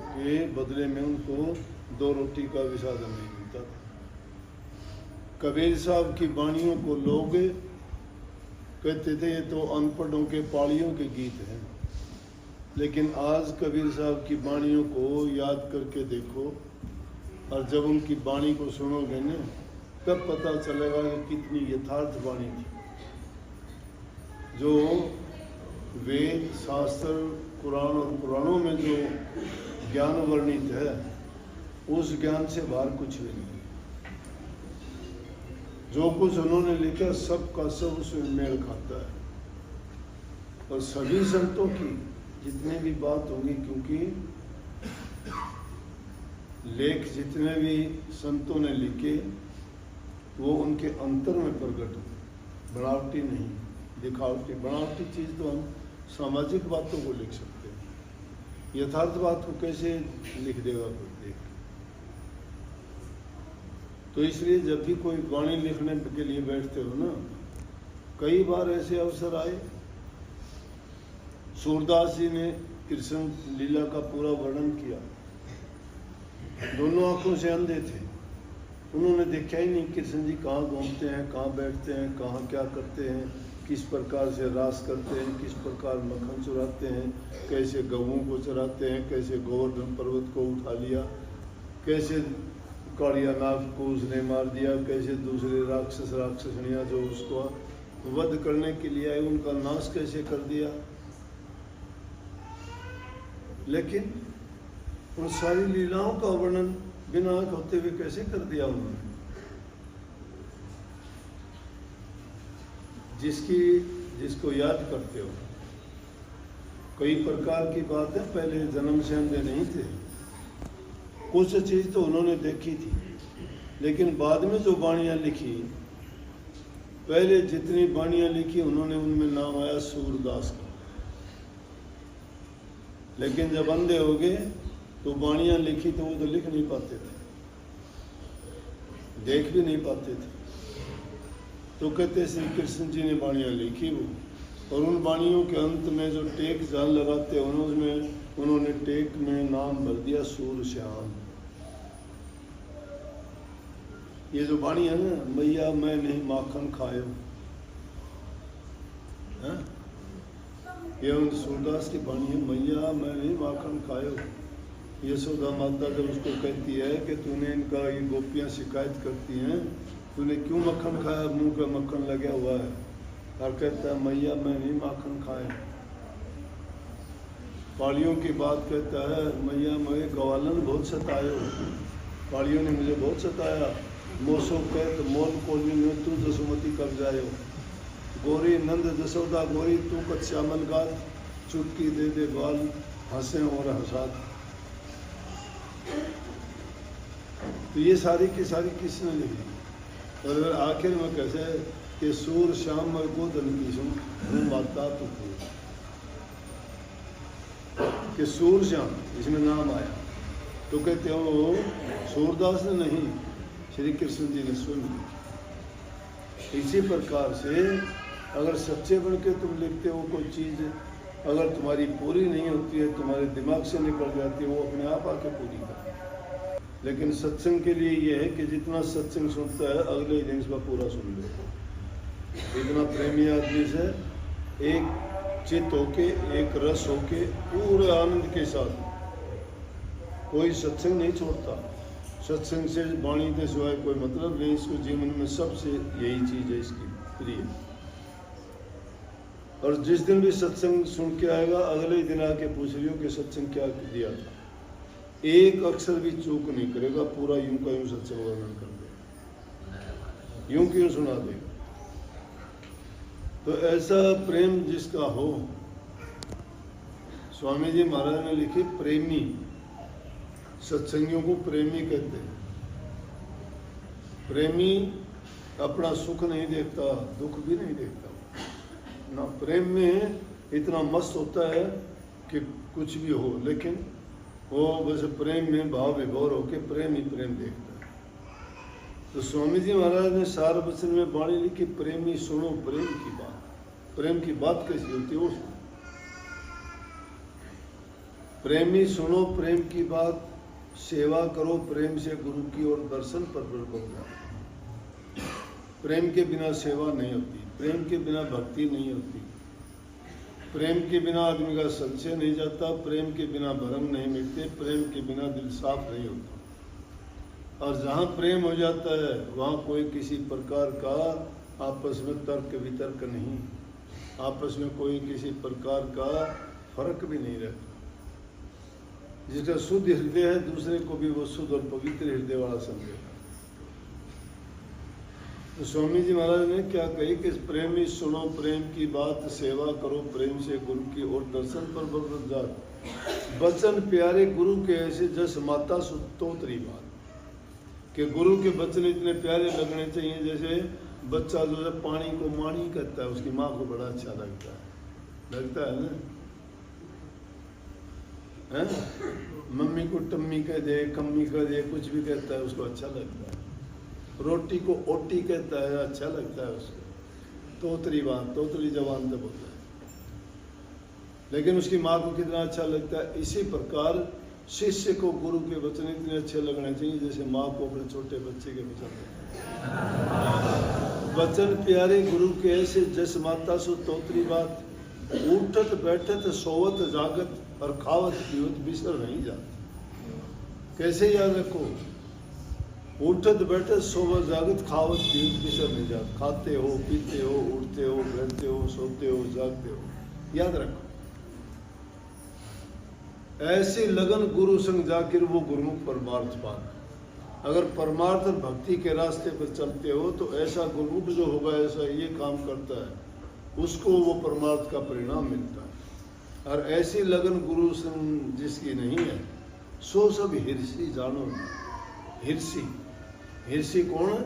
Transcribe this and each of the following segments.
के बदले में उनको 2 रोटी का भी साधन नहीं मिलता था। कबीर साहब की वाणियों को लोग कहते थे ये तो अनपढ़ों के पालियों के गीत हैं, लेकिन आज कबीर साहब की वाणियों को याद करके देखो और जब उनकी वाणी को सुनोगे ना तब पता चलेगा कि कितनी यथार्थ वाणी थी। जो वेद शास्त्र कुरान और पुराणों में जो ज्ञान वर्णित है उस ज्ञान से बाहर कुछ भी नहीं। जो कुछ उन्होंने लिखा सबका सब उसमें मेल खाता है। और सभी संतों की जितनी भी बात होगी, क्योंकि लेख जितने भी संतों ने लिखे वो उनके अंतर में प्रकट हो, बनावटी नहीं, दिखावटी। बनावटी चीज़ तो हम सामाजिक बातों को लिख सकते हैं, यथार्थ बात को कैसे लिख देगा कोई देख। तो इसलिए जब भी कोई वाणी लिखने के लिए बैठते हो ना, कई बार ऐसे अवसर आए। सूरदास जी ने कृष्ण लीला का पूरा वर्णन किया। दोनों आंखों से अंधे थे, उन्होंने देखा ही नहीं कृष्ण जी कहाँ घूमते हैं, कहाँ बैठते हैं, कहाँ क्या करते हैं, किस प्रकार से रास करते हैं, किस प्रकार मक्खन चुराते हैं, कैसे गऊओं को चराते हैं, कैसे गोवर्धन पर्वत को उठा लिया, कैसे कालिया नाग को उसने मार दिया, कैसे दूसरे राक्षसनियाँ जो उसको वध करने के लिए आए उनका नाश कैसे कर दिया। लेकिन उन सारी लीलाओं का वर्णन बिना आंख होते हुए कैसे कर दिया उन्होंने। जिसको याद करते हो, कई प्रकार की बातें पहले जन्म से अंधे नहीं थे। कुछ चीज तो उन्होंने देखी थी, लेकिन बाद में जो वाणियां लिखी, पहले जितनी वाणियां लिखी उन्होंने उनमें नाम आया सूरदास का। लेकिन जब अंधे हो गए तो वाणियां लिखी तो वो तो लिख नहीं पाते थे, देख भी नहीं पाते थे। तो कहते श्री कृष्ण जी ने वाणियां लिखी वो, और उन वाणियों के अंत में जो टेक जान लगाते हैं उसमें उन्होंने टेक में नाम भर दिया सूरश्याम। ये जो वाणी है ना, मैया मैं नहीं माखन खायो, ये उन सूरदास की वाणी है, मैया मैं नहीं माखन खायो। यशोदा माता जब उसको कहती है कि तूने इनका ये गोपियाँ शिकायत करती हैं, तूने क्यों मक्खन खाया, मुंह पे मक्खन लगा हुआ है, और कहता है मैया मैं नहीं माखन खाया। पालियों की बात कहता है, मैया मैं गवालन बहुत सतायो, पालियों ने मुझे बहुत सताया। मोसो कहत मोल कोली में तू जसुमती कर जायो, गोरी नंद जसोदा गोरी तू कत श्यामल गात, चुटकी दे दे बाल हंसे और हंसात। तो ये सारी की सारी किसने लिखी। और आखिर में कैसे कि सूर श्याम और गोदन की सुन माता तो कि सूर श्याम इसमें नाम आया, तो कहते हो सूरदास ने नहीं, श्री कृष्ण जी ने स्वयं। इसी प्रकार से अगर सच्चे बन के तुम लिखते हो कोई चीज़, अगर तुम्हारी पूरी नहीं होती है, तुम्हारे दिमाग से निकल जाती है, वो अपने आप आके पूरी कर। लेकिन सत्संग के लिए ये है कि जितना सत्संग सुनता है अगले दिन इसका पूरा सुन ले। इतना प्रेमी आदमी से एक चित्त होके, एक रस होके, पूरे आनंद के साथ कोई सत्संग नहीं छोड़ता। सत्संग से वाणी के सिवाय कोई मतलब नहीं, इसको जीवन में सबसे यही चीज है इसकी प्रिय। और जिस दिन भी सत्संग सुन के आएगा अगले दिन आके पूछ रही हो कि सत्संग क्या दिया था, एक अक्षर भी चूक नहीं करेगा, पूरा यूं का यूं सत्संग वर्णन कर देगा, यूं क्यों सुना देगा। तो ऐसा प्रेम जिसका हो, स्वामी जी महाराज ने लिखी प्रेमी, सत्संगियों को प्रेमी कहते हैं। प्रेमी अपना सुख नहीं देखता, दुख भी नहीं देखता ना। प्रेम में इतना मस्त होता है कि कुछ भी हो, लेकिन वो बस प्रेम में भाव विभोर होकर प्रेम ही प्रेम देखता है। तो स्वामी जी महाराज ने सार वचन में वाणी लिखी, प्रेमी सुनो प्रेम की बात। प्रेम की बात कैसी होती है वो सुनो। प्रेमी सुनो प्रेम की बात, सेवा करो प्रेम से गुरु की और दर्शन पर बल जाओ। प्रेम के बिना सेवा नहीं होती, प्रेम के बिना भक्ति नहीं होती, प्रेम के बिना आदमी का संशय नहीं जाता, प्रेम के बिना भरम नहीं मिटते, प्रेम के बिना दिल साफ नहीं होता। और जहाँ प्रेम हो जाता है वहाँ कोई किसी प्रकार का आपस में तर्क वितर्क नहीं, आपस में कोई किसी प्रकार का फर्क भी नहीं रहता। जिसका शुद्ध हृदय है दूसरे को भी वो शुद्ध और पवित्र हृदय वाला समझेगा। तो स्वामी जी महाराज ने क्या कही कि प्रेमी सुनो प्रेम की बात, सेवा करो प्रेम से गुरु की और दर्शन पर बल जात। वचन प्यारे गुरु के ऐसे जस माता सुतोतरी बात, कि गुरु के वचन इतने प्यारे लगने चाहिए जैसे बच्चा जो है पानी को मानी कहता है, उसकी माँ को बड़ा अच्छा लगता है ना। है? मम्मी को टम्मी कह दे, कम्मी कह दे, कुछ भी कहता है उसको अच्छा लगता है। रोटी को ओटी कहता है, अच्छा लगता है उसको। तोतरी बात, तोतरी जबान से बोलता है, लेकिन उसकी माँ को कितना अच्छा लगता है। इसी प्रकार शिष्य को गुरु के वचन इतने अच्छे लगने चाहिए जैसे माँ को अपने छोटे बच्चे के वचन प्यारे गुरु के ऐसे जस माता सो तोतरी बात। उठत बैठत सोवत जागत और खावत पीवत बिसर नहीं जात। कैसे याद रखो? उठत बैठत सोवत जागत खावत पीवत बिसर नहीं जात। खाते हो, पीते हो, उठते हो, बैठते हो, सोते हो, जागते हो, याद रखो। ऐसी लगन गुरु संग जाकर वो गुरुमुख परमार्थ पाना। अगर परमार्थ और भक्ति के रास्ते पर चलते हो तो ऐसा गुरुमुख जो होगा, ऐसा ये काम करता है, उसको वो परमार्थ का परिणाम मिलता है। और ऐसी लगन गुरु संग जिसकी नहीं है सो सब हिरसी जानो। हिरसी, हिरसी कौन है?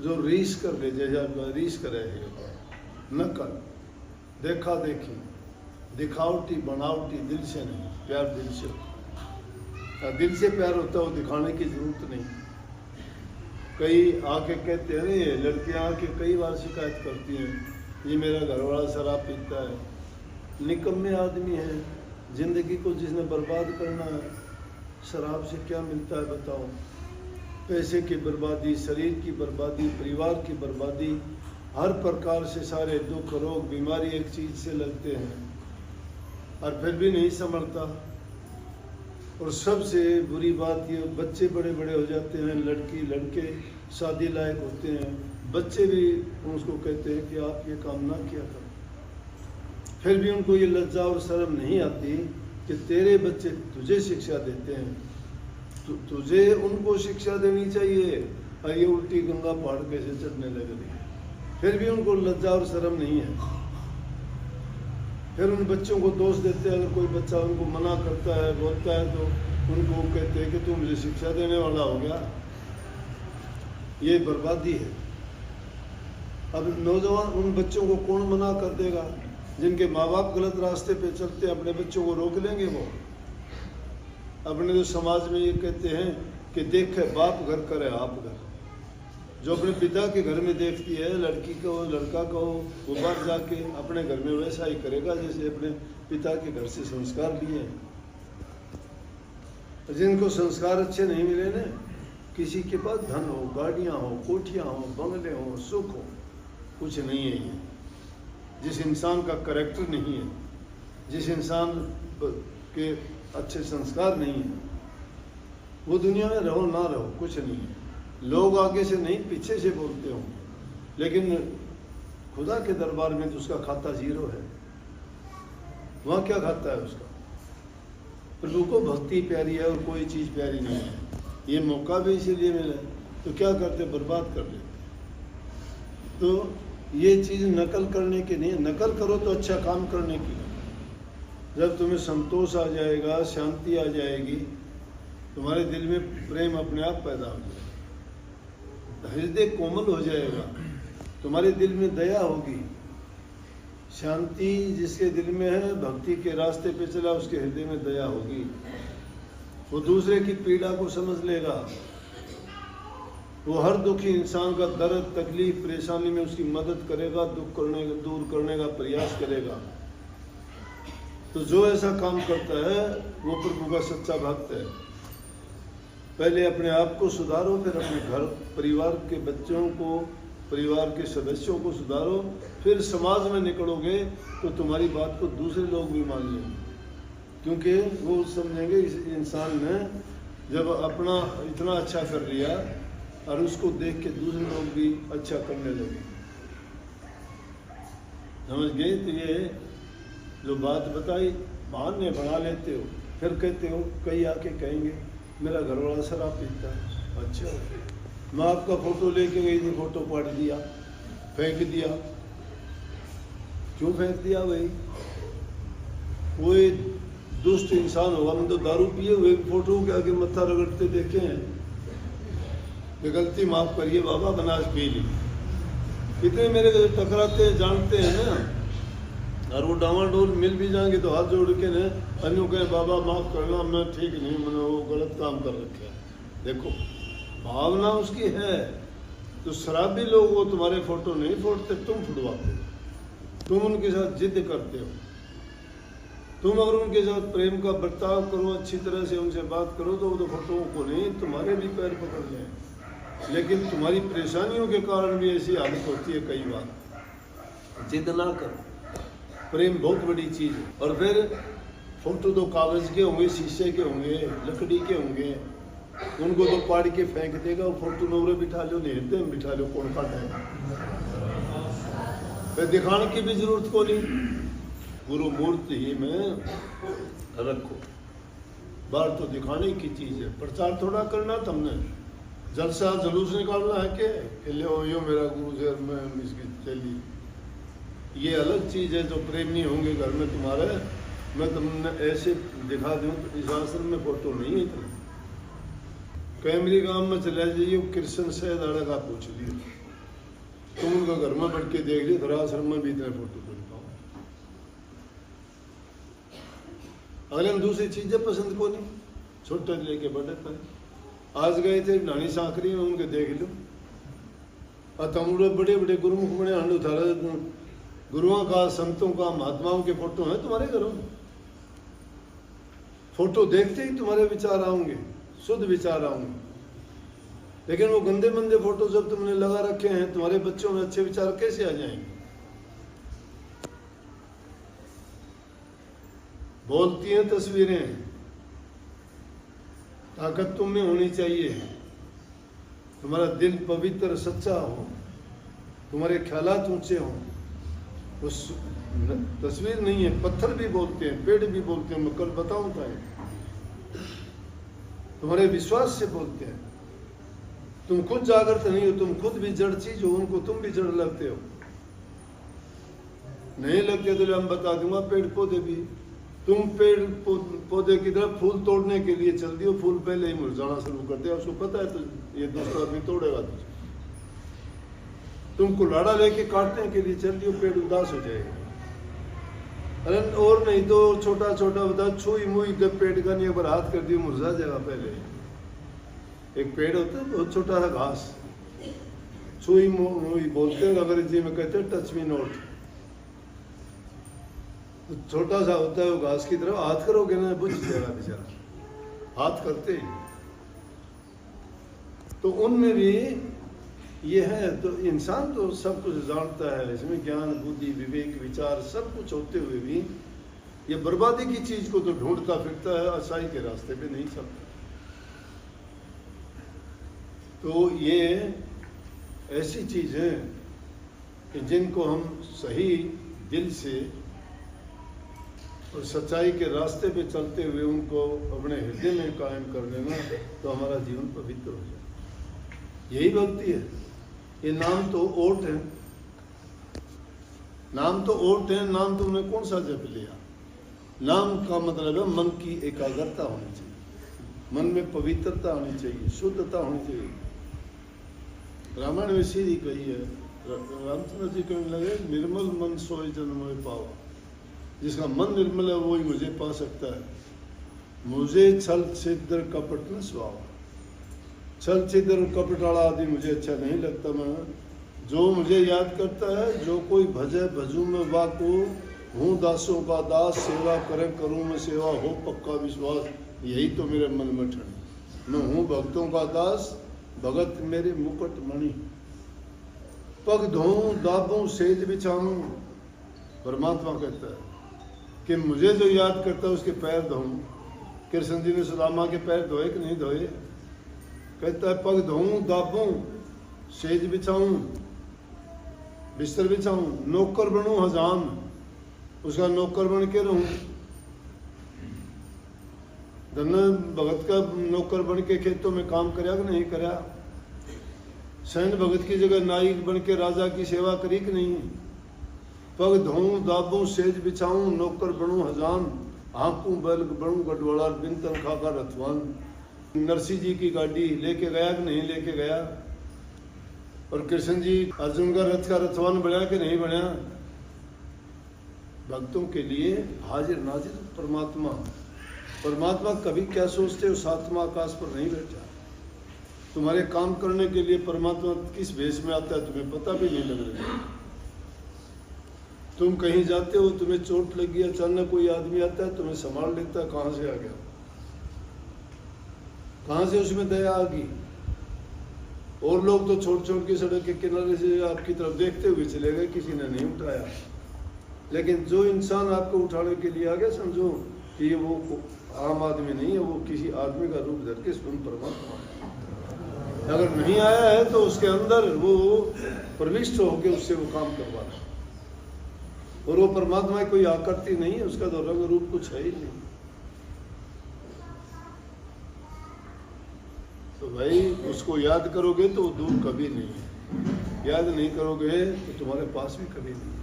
जो रीस कर ले, जैसा रीस करे है, नकल, देखा देखी, दिखावटी बनावटी, दिल से नहीं। प्यार दिल से होता, दिल से प्यार होता है, वो दिखाने की जरूरत नहीं। कई आके कहते हैं, अरे लड़कियां आके कई बार शिकायत करती हैं, ये मेरा घरवाला शराब पीता है। निकम्मे आदमी है, जिंदगी को जिसने बर्बाद करना है, शराब से क्या मिलता है बताओ? पैसे की बर्बादी, शरीर की बर्बादी, परिवार की बर्बादी, हर प्रकार से सारे दुख रोग बीमारी एक चीज से लगते हैं और फिर भी नहीं संभलता। और सबसे बुरी बात ये, बच्चे बड़े बड़े हो जाते हैं, लड़की लड़के शादी लायक होते हैं, बच्चे भी उसको कहते हैं कि आप ये काम ना किया करो। फिर भी उनको ये लज्जा और शर्म नहीं आती कि तेरे बच्चे तुझे शिक्षा देते हैं, तुझे उनको शिक्षा देनी चाहिए, और ये उल्टी गंगा पहाड़ कैसे चढ़ने लग रही है। फिर भी उनको लज्जा और शर्म नहीं है। फिर उन बच्चों को दोष देते हैं। अगर कोई बच्चा उनको मना करता है, बोलता है, तो उनको कहते हैं कि तू मुझे शिक्षा देने वाला हो गया। ये बर्बादी है। अब नौजवान, उन बच्चों को कौन मना कर देगा? जिनके माँ बाप गलत रास्ते पे चलते हैं, अपने बच्चों को रोक लेंगे वो? अपने जो समाज में ये कहते हैं कि देखे बाप घर करे आप घर। जो अपने पिता के घर में देखती है, लड़की को लड़का को, वो बाहर जाके अपने घर में वैसा ही करेगा जैसे अपने पिता के घर से संस्कार लिए। जिनको संस्कार अच्छे नहीं मिले ना, किसी के पास धन हो, गाड़ियां हो, कोठियां हो, बंगले हो, सुख हो, कुछ नहीं है ये। जिस इंसान का कैरेक्टर नहीं है, जिस इंसान के अच्छे संस्कार नहीं है, वो दुनिया में रहो ना रहो कुछ नहीं है। लोग आगे से नहीं पीछे से बोलते होंगे, लेकिन खुदा के दरबार में तो उसका खाता जीरो है। वहाँ क्या खाता है उसका? प्रभु को भक्ति प्यारी है और कोई चीज़ प्यारी नहीं है। ये मौका भी इसीलिए मिला तो क्या करते, बर्बाद कर लेते। तो ये चीज़ नकल करने की नहीं है। नकल करो तो अच्छा काम करने की। जब तुम्हें संतोष आ जाएगा, शांति आ जाएगी, तुम्हारे दिल में प्रेम अपने आप पैदा हो जाएगा, हृदय कोमल हो जाएगा, तुम्हारे दिल में दया होगी। शांति जिसके दिल में है, भक्ति के रास्ते पे चला, उसके हृदय में दया होगी। वो दूसरे की पीड़ा को समझ लेगा। वो हर दुखी इंसान का दर्द, तकलीफ, परेशानी में उसकी मदद करेगा, दुख दूर करने का प्रयास करेगा। तो जो ऐसा काम करता है वो प्रभु का सच्चा भक्त है। पहले अपने आप को सुधारो, फिर अपने घर परिवार के बच्चों को, परिवार के सदस्यों को सुधारो, फिर समाज में निकलोगे तो तुम्हारी बात को दूसरे लोग भी मान लेंगे, क्योंकि वो समझेंगे इस इंसान ने जब अपना इतना अच्छा कर लिया और उसको देख के दूसरे लोग भी अच्छा करने लगे। समझ गए? तो ये जो बात बताई बहाने बना लेते हो, फिर कहते हो, कई आके कहेंगे मेरा घर वाला शराब पीता है। अच्छा, मैं आपका फोटो लेके गई थी, फोटो पाट दिया, फेंक दिया। क्यों फेंक दिया भाई? कोई दुष्ट इंसान होगा, हम तो दारू पिए हुए फोटो के आगे मत्था रगड़ते देखे हैं। गलती माफ करिए बाबा, बनास पी ली। कितने मेरे टकराते हैं, जानते हैं ना, और वो डावाडोल मिल भी जाएंगे तो हाथ जोड़ के ना अन्यों कहे बाबा माफ करना, मैं ठीक नहीं, मैंने वो गलत काम कर रखे है। देखो भावना उसकी है। तो शराबी लोग वो तुम्हारे फोटो नहीं फोड़ते, तुम फुटवाते हो, तुम उनके साथ जिद करते हो। तुम अगर उनके साथ प्रेम का बर्ताव करो, अच्छी तरह से उनसे बात करो, तो वो तो फोटोओं को नहीं, तुम्हारे भी पैर पकड़ लें। लेकिन तुम्हारी परेशानियों के कारण भी ऐसी हालत होती है कई बार। जिद ना करो, प्रेम बहुत बड़ी चीज़ है। और फिर फोटो तो कागज़ के होंगे, शीशे के होंगे, लकड़ी के होंगे, उनको तो पाड़ के फेंक देगा। वो फोटो नौरे बिठा लो, नेहते में बिठा लो, कौन काटेगा? फिर दिखाने की भी जरूरत को नहीं, गुरु मूर्ति ही में रखो। बाहर तो दिखाने की चीज़ है, प्रचार थोड़ा करना तुमने, जलसा जुलूस निकालना है कि लो यो मेरा गुरु जी, मैं इसकी चली। ये अलग चीज़ है। जो प्रेम नहीं होंगे घर में तुम्हारे, मैं तुमने ऐसे दिखा दूँ तो इस आश्रम में फोटो नहीं है इतना। कैमरी गांव में चले जाइए, कृष्ण सैद आड़ा का पूछ लियो, तुम उनका घर में बैठ के देख लियो, घर आश्रम में भी इतने फोटो बन पाओ। अगले हम दूसरी चीजें पसंद को नहीं, छोटे लेके बड़े तक। आज गए थे नानी सांकरी में, उनके देख लो, और तुम बड़े बड़े गुरुमुख बने हंड उतारा, गुरुओं का, संतों का, महात्माओं के फोटो हैं तुम्हारे घरों में। फोटो देखते ही तुम्हारे विचार आएंगे, शुद्ध विचार आएंगे। लेकिन वो गंदे मंदे फोटो जब तुमने लगा रखे हैं, तुम्हारे बच्चों में अच्छे विचार कैसे आ जाएंगे? बोलती हैं तस्वीरें, ताकत तुम में होनी चाहिए। तुम्हारा दिल पवित्र सच्चा हो, तुम्हारे ख्यालात ऊंचे हों। उस तस्वीर नहीं है, पत्थर भी बोलते हैं, पेड़ भी बोलते हैं। मैं कल बताऊं था, तुम्हारे विश्वास से बोलते हैं। तुम खुद जागृत नहीं हो, तुम खुद भी जड़ चीज हो, उनको तुम भी जड़ लगते हो। नहीं लगते तो हम बता दूंगा, पेड़ पौधे भी। तुम पेड़ पौधे की तरफ फूल तोड़ने के लिए चल दियो, फूल पहले ही मुरझाना शुरू कर दिया, उसको पता है तो ये दूसरा आदमी तोड़ेगा तुझे। तुम कुल्हाड़ा लेके काटने के लिए चल दियो, पेड़ उदास हो जाएगा। अरे और नहीं तो छोटा छोटा बता, छुई मुई जब पेड़ का नहीं, ऊपर हाथ कर दियो, मुरझा जाएगा। पहले एक पेड़ होता है बहुत छोटा सा घास, छुई मुई बोलते हैं अंग्रेजी में, कहते हैं टच मी नॉट। तो छोटा सा होता है वो, घास की तरफ हाथ करोगे ना बुझ जाएगा बेचारा, हाथ करते हैं। तो उनमें भी ये है। तो इंसान तो सब कुछ जानता है, इसमें ज्ञान, बुद्धि, विवेक, विचार सब कुछ होते हुए भी ये बर्बादी की चीज को तो ढूंढता फिरता है, अच्छाई के रास्ते पे नहीं चलता। तो ये ऐसी चीज है कि जिनको हम सही दिल से और सच्चाई के रास्ते पे चलते हुए उनको अपने हृदय में कायम कर लेना, तो हमारा जीवन पवित्र हो जाए। यही भक्ति है। ये नाम तो ओट है, नाम तो ओट है। नाम तुमने कौन सा जप लिया? नाम का मतलब है मन की एकाग्रता होनी चाहिए, मन में पवित्रता होनी चाहिए, शुद्धता होनी चाहिए। रामायण में सीधी कही है, रामचंद्र जी कहने लगे, निर्मल मन सोए जन मोए पावा। जिसका मन निर्मल है वो ही मुझे पा सकता है। मुझे छल छिद्र कपट न स्वभाव, छल छिद्र कपट वाला आदमी मुझे अच्छा नहीं लगता। मैं जो मुझे याद करता है, जो कोई भजे भजू में वाको हूँ दासों का दास, सेवा करें करूँ मैं सेवा, हो पक्का विश्वास, यही तो मेरे मन में ठन। मैं हूँ भक्तों का दास, भगत मेरे मुकुट मणि। पग धोऊं दाबूं सेज बिछाऊं, परमात्मा कहता है कि मुझे जो याद करता है उसके पैर धोऊं। कृष्ण जी ने सुदामा के पैर धोए कि नहीं धोए? कहता है पग धोऊं दाबूं सेज बिछाऊं, बिस्तर बिछाऊं, नौकर बनूं हजाम, उसका नौकर बन के रहूं। धन भगत का नौकर बन के खेतों में काम करया कि नहीं करया? सैन भगत की जगह नायक बन के राजा की सेवा करी कि नहीं? पग धोऊं दाबूं सेज बिछाऊं, नौकर बनूं हजाम, हाँकूं बैल बनूं गढ़वाला, बिन तनखा का रथवान। नरसिंह जी की गाड़ी लेके गया कि नहीं लेके गया? और कृष्ण जी अर्जुन का रथ का रथवान बना कि नहीं बना? भक्तों के लिए हाजिर नाजिर परमात्मा। परमात्मा कभी क्या सोचते हो, सातवां आकाश पर नहीं बैठा। तुम्हारे काम करने के लिए परमात्मा किस भेष में आता है तुम्हें पता भी नहीं लग रहा। तुम कहीं जाते हो, तुम्हें चोट लगी, अचानक कोई आदमी आता है तुम्हें संभाल लेता है, कहां से आ गया, कहां से उसमें दया आ गई। और लोग तो छोड़ छोड़ के सड़क के किनारे से आपकी तरफ देखते हुए चले गए, किसी ने नहीं उठाया। लेकिन जो इंसान आपको उठाने के लिए आ गया, समझो कि वो आम आदमी नहीं है, वो किसी आदमी का रूप धर के स्वयं परमात्मा है। अगर नहीं आया है तो उसके अंदर वो प्रविष्ट होकर उससे वो काम करवाना। और वो परमात्मा की कोई आकृति नहीं है, उसका तो रंग रूप कुछ है ही नहीं। तो भाई उसको याद करोगे तो वो दूर कभी नहीं है, याद नहीं करोगे तो तुम्हारे पास भी कभी नहीं।